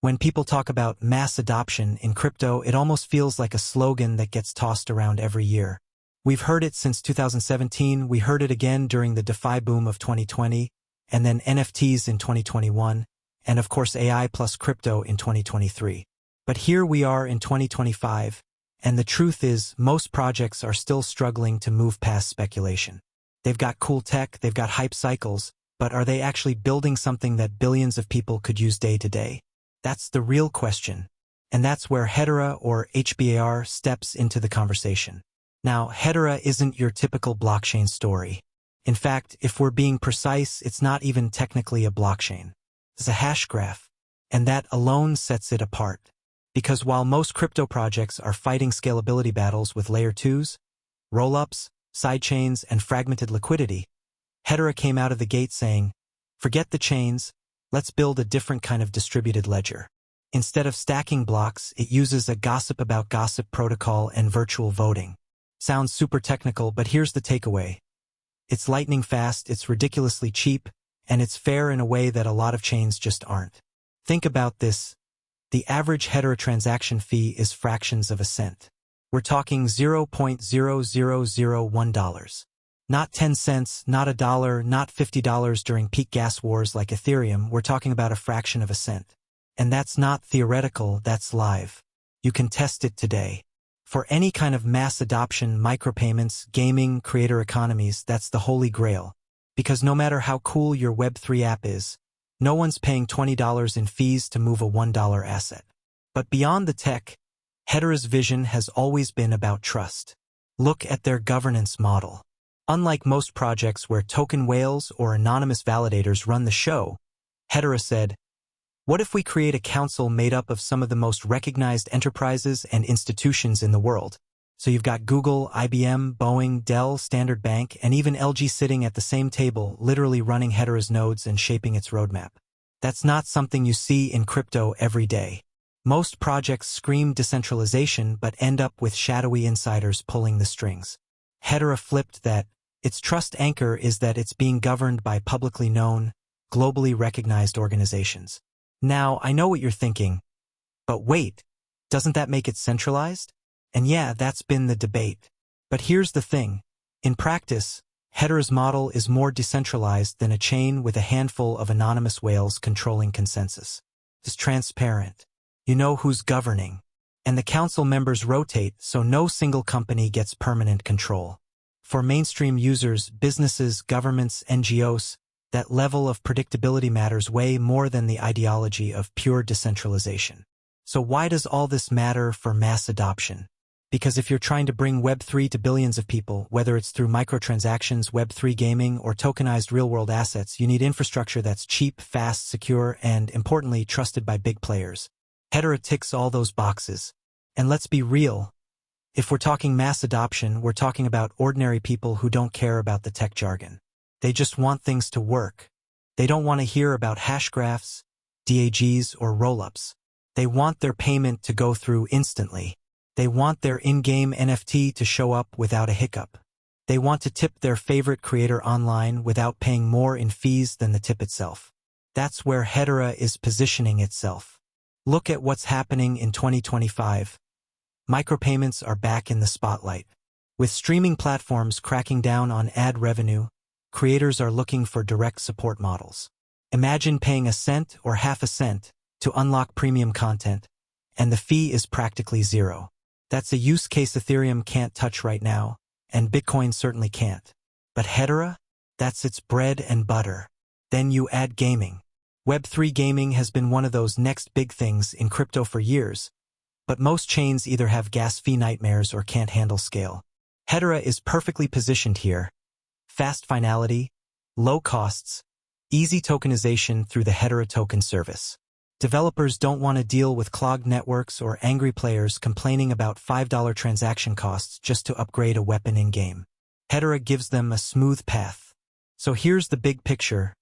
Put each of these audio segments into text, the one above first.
When people talk about mass adoption in crypto, it almost feels like a slogan that gets tossed around every year. We've heard it since 2017, we heard it again during the DeFi boom of 2020, and then NFTs in 2021, and of course AI plus crypto in 2023. But here we are in 2025, and the truth is most projects are still struggling to move past speculation. They've got cool tech, they've got hype cycles, but are they actually building something that billions of people could use day to day? That's the real question. And that's where Hedera or HBAR steps into the conversation. Now, Hedera isn't your typical blockchain story. In fact, if we're being precise, it's not even technically a blockchain. It's a hash graph, and that alone sets it apart. Because while most crypto projects are fighting scalability battles with layer 2s, rollups, sidechains, and fragmented liquidity, Hedera came out of the gate saying, forget the chains, let's build a different kind of distributed ledger. Instead of stacking blocks, it uses a gossip about gossip protocol and virtual voting. Sounds super technical, but here's the takeaway. It's lightning fast, it's ridiculously cheap, and it's fair in a way that a lot of chains just aren't. Think about this. The average Hedera transaction fee is fractions of a cent. We're talking $0.0001. Not 10 cents, not $1, not $50 during peak gas wars like Ethereum. We're talking about a fraction of a cent. And that's not theoretical, that's live. You can test it today. For any kind of mass adoption, micropayments, gaming, creator economies, that's the holy grail. Because no matter how cool your Web3 app is, no one's paying $20 in fees to move a $1 asset. But beyond the tech, Hedera's vision has always been about trust. Look at their governance model. Unlike most projects where token whales or anonymous validators run the show, Hedera said, what if we create a council made up of some of the most recognized enterprises and institutions in the world? So you've got Google, IBM, Boeing, Dell, Standard Bank, and even LG sitting at the same table, literally running Hedera's nodes and shaping its roadmap. That's not something you see in crypto every day. Most projects scream decentralization but end up with shadowy insiders pulling the strings. Hedera flipped that. Its trust anchor is that it's being governed by publicly known, globally recognized organizations. Now, I know what you're thinking, but wait, doesn't that make it centralized? And yeah, that's been the debate. But here's the thing. In practice, Hedera's model is more decentralized than a chain with a handful of anonymous whales controlling consensus. It's transparent. You know who's governing. And the council members rotate, so no single company gets permanent control. For mainstream users, businesses, governments, NGOs, that level of predictability matters way more than the ideology of pure decentralization. So why does all this matter for mass adoption? Because if you're trying to bring Web3 to billions of people, whether it's through microtransactions, Web3 gaming, or tokenized real-world assets, you need infrastructure that's cheap, fast, secure, and, importantly, trusted by big players. Hedera ticks all those boxes. And let's be real. If we're talking mass adoption, we're talking about ordinary people who don't care about the tech jargon. They just want things to work. They don't want to hear about hash graphs, DAGs, or rollups. They want their payment to go through instantly. They want their in-game NFT to show up without a hiccup. They want to tip their favorite creator online without paying more in fees than the tip itself. That's where Hedera is positioning itself. Look at what's happening in 2025. Micropayments are back in the spotlight. With streaming platforms cracking down on ad revenue, creators are looking for direct support models. Imagine paying a cent or half a cent to unlock premium content, and the fee is practically zero. That's a use case Ethereum can't touch right now, and Bitcoin certainly can't. But Hedera? That's its bread and butter. Then you add gaming. Web3 gaming has been one of those next big things in crypto for years, but most chains either have gas fee nightmares or can't handle scale. Hedera is perfectly positioned here. Fast finality, low costs, easy tokenization through the Hedera token service. Developers don't want to deal with clogged networks or angry players complaining about $5 transaction costs just to upgrade a weapon in-game. Hedera gives them a smooth path. So here's the big picture.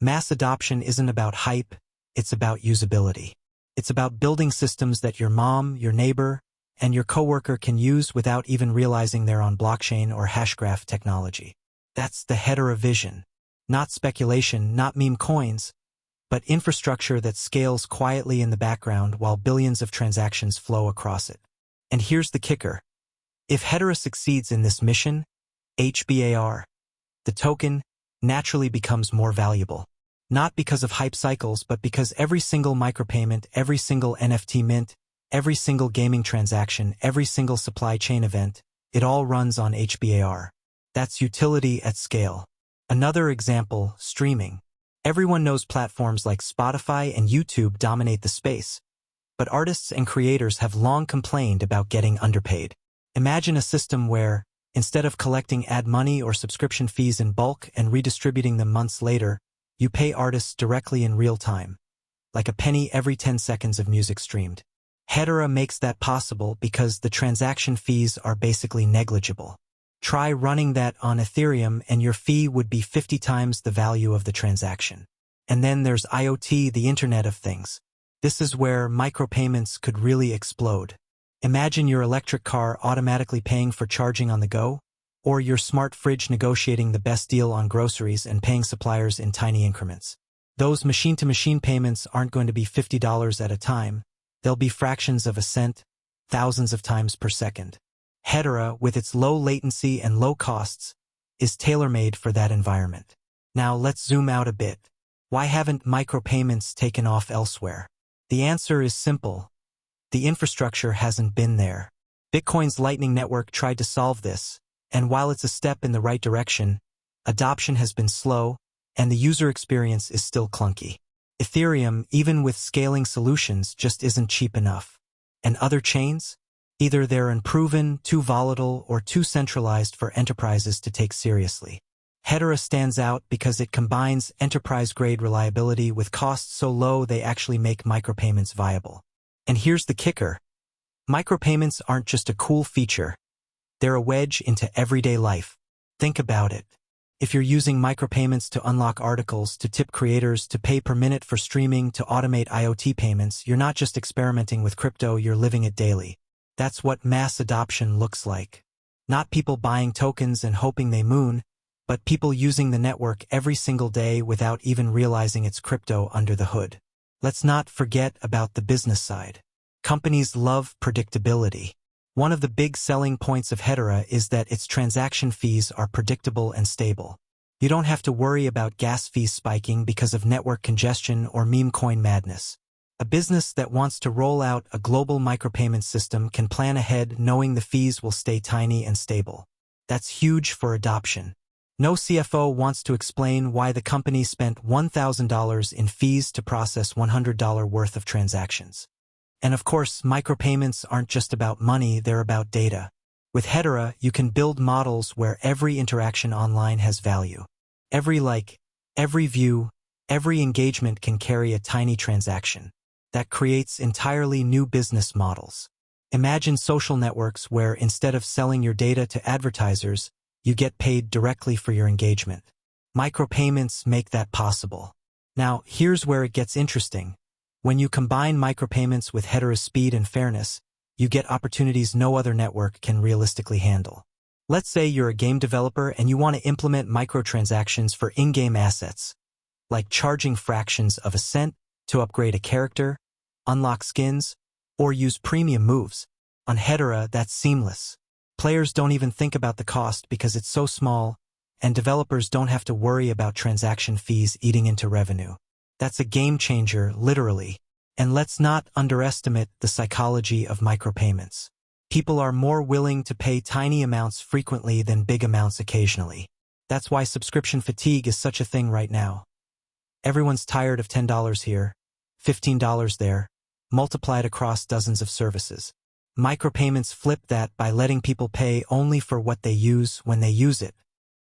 Mass adoption isn't about hype, it's about usability. It's about building systems that your mom, your neighbor, and your coworker can use without even realizing they're on blockchain or hashgraph technology. That's the Hedera vision. Not speculation, not meme coins, but infrastructure that scales quietly in the background while billions of transactions flow across it. And here's the kicker. If Hedera succeeds in this mission, HBAR, the token, naturally becomes more valuable. Not because of hype cycles, but because every single micropayment, every single NFT mint, every single gaming transaction, every single supply chain event, it all runs on HBAR. That's utility at scale. Another example, streaming. Everyone knows platforms like Spotify and YouTube dominate the space, but artists and creators have long complained about getting underpaid. Imagine a system where, instead of collecting ad money or subscription fees in bulk and redistributing them months later, you pay artists directly in real time, like a penny every 10 seconds of music streamed. Hedera makes that possible because the transaction fees are basically negligible. Try running that on Ethereum and your fee would be 50 times the value of the transaction. And then there's IoT, the Internet of Things. This is where micropayments could really explode. Imagine your electric car automatically paying for charging on the go, or your smart fridge negotiating the best deal on groceries and paying suppliers in tiny increments. Those machine-to-machine payments aren't going to be $50 at a time. They'll be fractions of a cent, thousands of times per second. Hedera, with its low latency and low costs, is tailor-made for that environment. Now let's zoom out a bit. Why haven't micropayments taken off elsewhere? The answer is simple. The infrastructure hasn't been there. Bitcoin's Lightning Network tried to solve this, and while it's a step in the right direction, adoption has been slow, and the user experience is still clunky. Ethereum, even with scaling solutions, just isn't cheap enough. And other chains? Either they're unproven, too volatile, or too centralized for enterprises to take seriously. Hedera stands out because it combines enterprise-grade reliability with costs so low they actually make micropayments viable. And here's the kicker. Micropayments aren't just a cool feature. They're a wedge into everyday life. Think about it. If you're using micropayments to unlock articles, to tip creators, to pay per minute for streaming, to automate IoT payments, you're not just experimenting with crypto, you're living it daily. That's what mass adoption looks like. Not people buying tokens and hoping they moon, but people using the network every single day without even realizing it's crypto under the hood. Let's not forget about the business side. Companies love predictability. One of the big selling points of Hedera is that its transaction fees are predictable and stable. You don't have to worry about gas fees spiking because of network congestion or meme coin madness. A business that wants to roll out a global micropayment system can plan ahead knowing the fees will stay tiny and stable. That's huge for adoption. No CFO wants to explain why the company spent $1,000 in fees to process $100 worth of transactions. And of course, micropayments aren't just about money, they're about data. With Hedera, you can build models where every interaction online has value. Every like, every view, every engagement can carry a tiny transaction. That creates entirely new business models. Imagine social networks where instead of selling your data to advertisers, you get paid directly for your engagement. Micropayments make that possible. Now, here's where it gets interesting. When you combine micropayments with Hedera's speed and fairness, you get opportunities no other network can realistically handle. Let's say you're a game developer and you want to implement microtransactions for in-game assets, like charging fractions of a cent to upgrade a character, unlock skins, or use premium moves. On Hedera, that's seamless. Players don't even think about the cost because it's so small, and developers don't have to worry about transaction fees eating into revenue. That's a game changer, literally. And let's not underestimate the psychology of micropayments. People are more willing to pay tiny amounts frequently than big amounts occasionally. That's why subscription fatigue is such a thing right now. Everyone's tired of $10 here, $15 there, multiplied across dozens of services. Micropayments flip that by letting people pay only for what they use when they use it.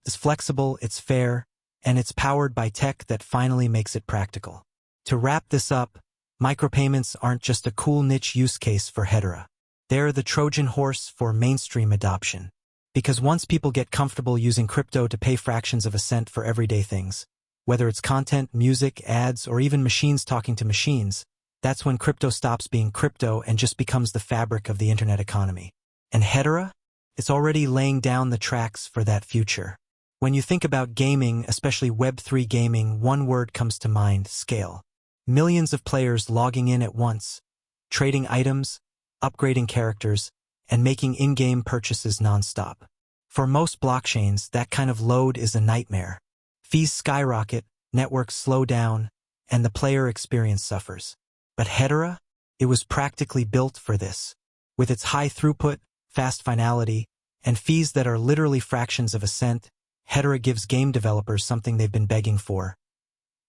It's flexible, it's fair, and it's powered by tech that finally makes it practical. To wrap this up, micropayments aren't just a cool niche use case for Hedera. They're the Trojan horse for mainstream adoption. Because once people get comfortable using crypto to pay fractions of a cent for everyday things, whether it's content, music, ads, or even machines talking to machines, that's when crypto stops being crypto and just becomes the fabric of the internet economy. And Hedera? It's already laying down the tracks for that future. When you think about gaming, especially Web3 gaming, one word comes to mind: scale. Millions of players logging in at once, trading items, upgrading characters, and making in-game purchases non-stop. For most blockchains, that kind of load is a nightmare. Fees skyrocket, networks slow down, and the player experience suffers. But Hedera? It was practically built for this. With its high throughput, fast finality, and fees that are literally fractions of a cent, Hedera gives game developers something they've been begging for: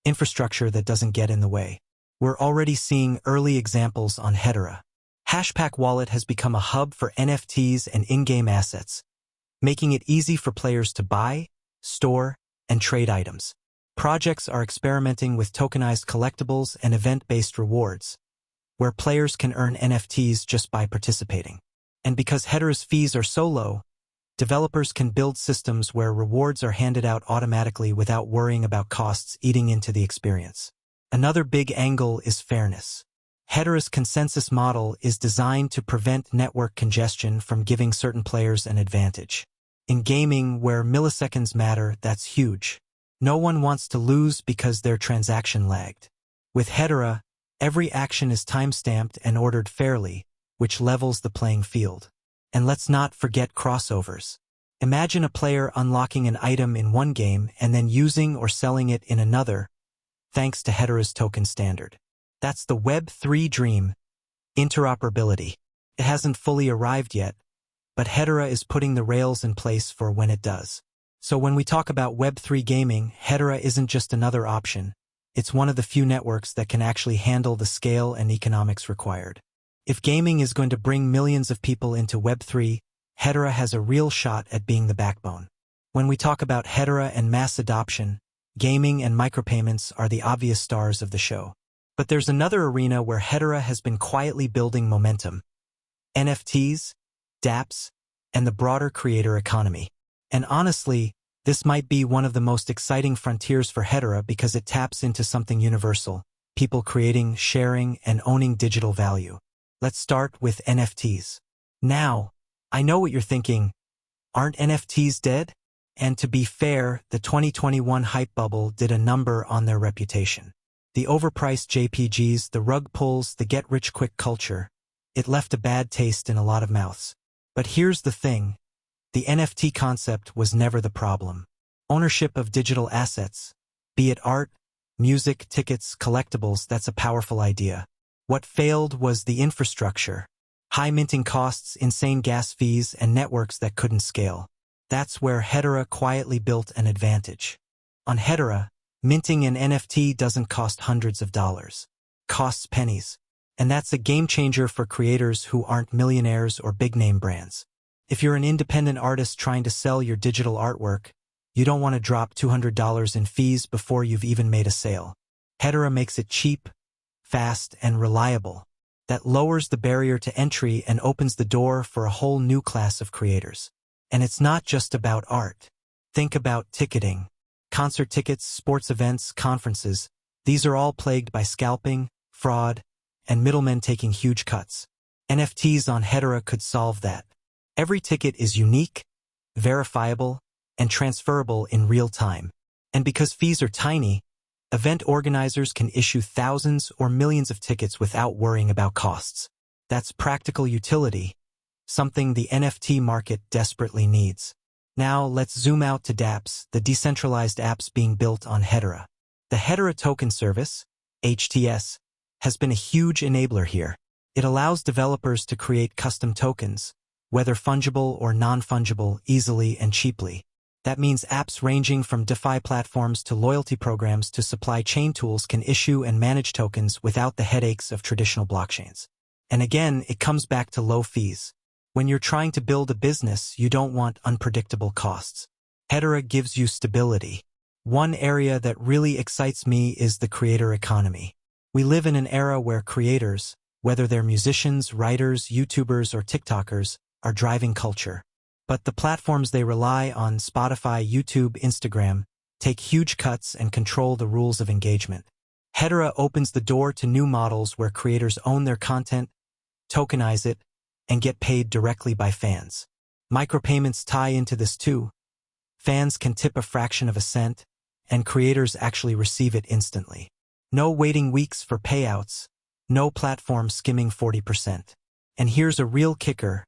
infrastructure that doesn't get in the way. We're already seeing early examples on Hedera. Hashpack Wallet has become a hub for NFTs and in-game assets, making it easy for players to buy, store, and trade items. Projects are experimenting with tokenized collectibles and event-based rewards, where players can earn NFTs just by participating. And because Hedera's fees are so low, developers can build systems where rewards are handed out automatically without worrying about costs eating into the experience. Another big angle is fairness. Hedera's consensus model is designed to prevent network congestion from giving certain players an advantage. In gaming, where milliseconds matter, that's huge. No one wants to lose because their transaction lagged. With Hedera, every action is timestamped and ordered fairly, which levels the playing field. And let's not forget crossovers. Imagine a player unlocking an item in one game and then using or selling it in another, thanks to Hedera's token standard. That's the Web3 dream: interoperability. It hasn't fully arrived yet, but Hedera is putting the rails in place for when it does. So when we talk about Web3 gaming, Hedera isn't just another option. It's one of the few networks that can actually handle the scale and economics required. If gaming is going to bring millions of people into Web3, Hedera has a real shot at being the backbone. When we talk about Hedera and mass adoption, gaming and micropayments are the obvious stars of the show. But there's another arena where Hedera has been quietly building momentum: NFTs, dApps, and the broader creator economy. And honestly, this might be one of the most exciting frontiers for Hedera because it taps into something universal: people creating, sharing, and owning digital value. Let's start with NFTs. Now, I know what you're thinking: aren't NFTs dead? And to be fair, the 2021 hype bubble did a number on their reputation. The overpriced JPGs, the rug pulls, the get-rich-quick culture, it left a bad taste in a lot of mouths. But here's the thing: the NFT concept was never the problem. Ownership of digital assets, be it art, music, tickets, collectibles, that's a powerful idea. What failed was the infrastructure: high minting costs, insane gas fees, and networks that couldn't scale. That's where Hedera quietly built an advantage. On Hedera, minting an NFT doesn't cost hundreds of dollars. It costs pennies. And that's a game changer for creators who aren't millionaires or big-name brands. If you're an independent artist trying to sell your digital artwork, you don't want to drop $200 in fees before you've even made a sale. Hedera makes it cheap, fast, and reliable. That lowers the barrier to entry and opens the door for a whole new class of creators. And it's not just about art. Think about ticketing. Concert tickets, sports events, conferences, these are all plagued by scalping, fraud, and middlemen taking huge cuts. NFTs on Hedera could solve that. Every ticket is unique, verifiable, and transferable in real time. And because fees are tiny, event organizers can issue thousands or millions of tickets without worrying about costs. That's practical utility, something the NFT market desperately needs. Now let's zoom out to dApps, the decentralized apps being built on Hedera. The Hedera Token Service, HTS, has been a huge enabler here. It allows developers to create custom tokens, whether fungible or non-fungible, easily and cheaply. That means apps ranging from DeFi platforms to loyalty programs to supply chain tools can issue and manage tokens without the headaches of traditional blockchains. And again, it comes back to low fees. When you're trying to build a business, you don't want unpredictable costs. Hedera gives you stability. One area that really excites me is the creator economy. We live in an era where creators, whether they're musicians, writers, YouTubers, or TikTokers, are driving culture. But the platforms they rely on, Spotify, YouTube, Instagram, take huge cuts and control the rules of engagement. Hedera opens the door to new models where creators own their content, tokenize it, and get paid directly by fans. Micropayments tie into this too. Fans can tip a fraction of a cent, and creators actually receive it instantly. No waiting weeks for payouts. No platform skimming 40%. And here's a real kicker.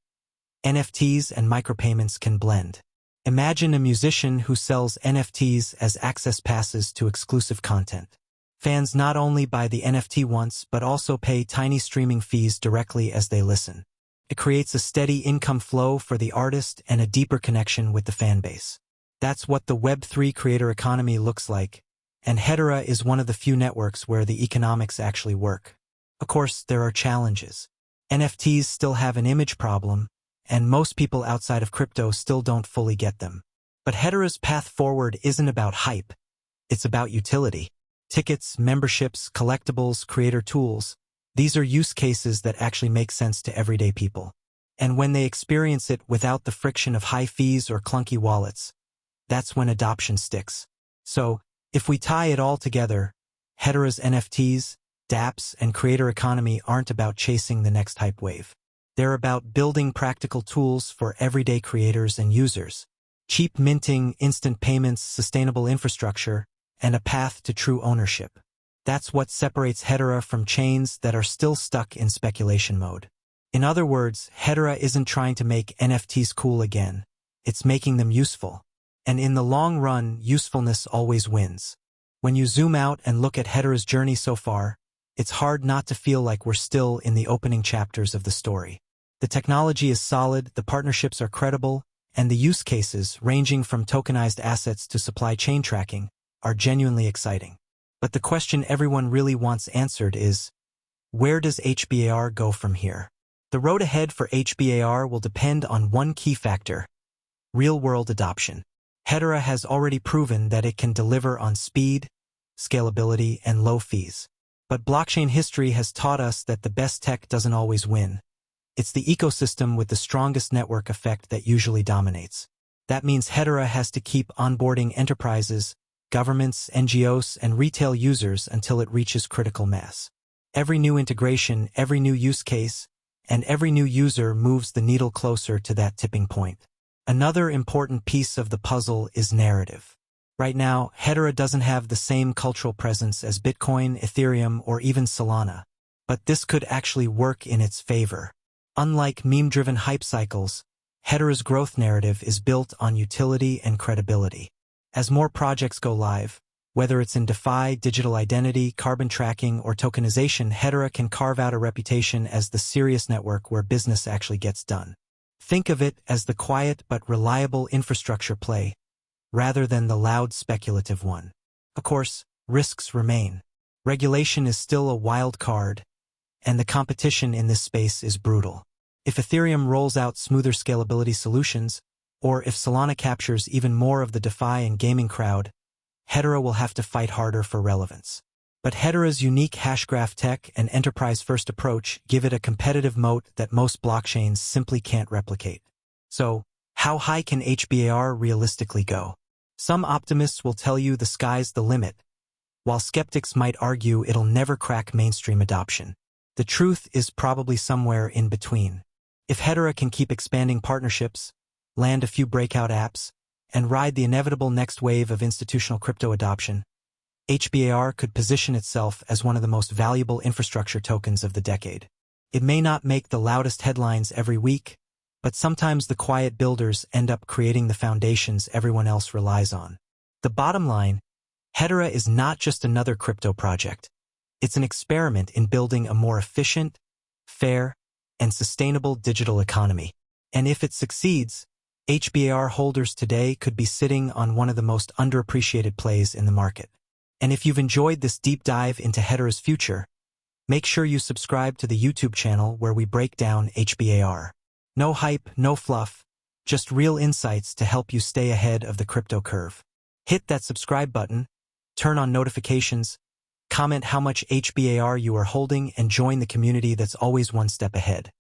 NFTs and micropayments can blend. Imagine a musician who sells NFTs as access passes to exclusive content. Fans not only buy the NFT once but also pay tiny streaming fees directly as they listen. It creates a steady income flow for the artist and a deeper connection with the fanbase. That's what the Web3 creator economy looks like, and Hedera is one of the few networks where the economics actually work. Of course, there are challenges. NFTs still have an image problem, and most people outside of crypto still don't fully get them. But Hedera's path forward isn't about hype. It's about utility. Tickets, memberships, collectibles, creator tools. These are use cases that actually make sense to everyday people. And when they experience it without the friction of high fees or clunky wallets, that's when adoption sticks. So, if we tie it all together, Hedera's NFTs, dApps, and creator economy aren't about chasing the next hype wave. They're about building practical tools for everyday creators and users. Cheap minting, instant payments, sustainable infrastructure, and a path to true ownership. That's what separates Hedera from chains that are still stuck in speculation mode. In other words, Hedera isn't trying to make NFTs cool again. It's making them useful. And in the long run, usefulness always wins. When you zoom out and look at Hedera's journey so far, it's hard not to feel like we're still in the opening chapters of the story. The technology is solid, the partnerships are credible, and the use cases, ranging from tokenized assets to supply chain tracking, are genuinely exciting. But the question everyone really wants answered is, where does HBAR go from here? The road ahead for HBAR will depend on one key factor: real-world adoption. Hedera has already proven that it can deliver on speed, scalability, and low fees. But blockchain history has taught us that the best tech doesn't always win. It's the ecosystem with the strongest network effect that usually dominates. That means Hedera has to keep onboarding enterprises, governments, NGOs, and retail users until it reaches critical mass. Every new integration, every new use case, and every new user moves the needle closer to that tipping point. Another important piece of the puzzle is narrative. Right now, Hedera doesn't have the same cultural presence as Bitcoin, Ethereum, or even Solana. But this could actually work in its favor. Unlike meme-driven hype cycles, Hedera's growth narrative is built on utility and credibility. As more projects go live, whether it's in DeFi, digital identity, carbon tracking, or tokenization, Hedera can carve out a reputation as the serious network where business actually gets done. Think of it as the quiet but reliable infrastructure play, rather than the loud speculative one. Of course, risks remain. Regulation is still a wild card, and the competition in this space is brutal. If Ethereum rolls out smoother scalability solutions, or if Solana captures even more of the DeFi and gaming crowd, Hedera will have to fight harder for relevance. But Hedera's unique hashgraph tech and enterprise-first approach give it a competitive moat that most blockchains simply can't replicate. So, how high can HBAR realistically go? Some optimists will tell you the sky's the limit, while skeptics might argue it'll never crack mainstream adoption. The truth is probably somewhere in between. If Hedera can keep expanding partnerships, land a few breakout apps, and ride the inevitable next wave of institutional crypto adoption, HBAR could position itself as one of the most valuable infrastructure tokens of the decade. It may not make the loudest headlines every week, but sometimes the quiet builders end up creating the foundations everyone else relies on. The bottom line, Hedera is not just another crypto project. It's an experiment in building a more efficient, fair, and sustainable digital economy. And if it succeeds, HBAR holders today could be sitting on one of the most underappreciated plays in the market. And if you've enjoyed this deep dive into Hedera's future, make sure you subscribe to the YouTube channel where we break down HBAR. No hype, no fluff, just real insights to help you stay ahead of the crypto curve. Hit that subscribe button, turn on notifications, comment how much HBAR you are holding, and join the community that's always one step ahead.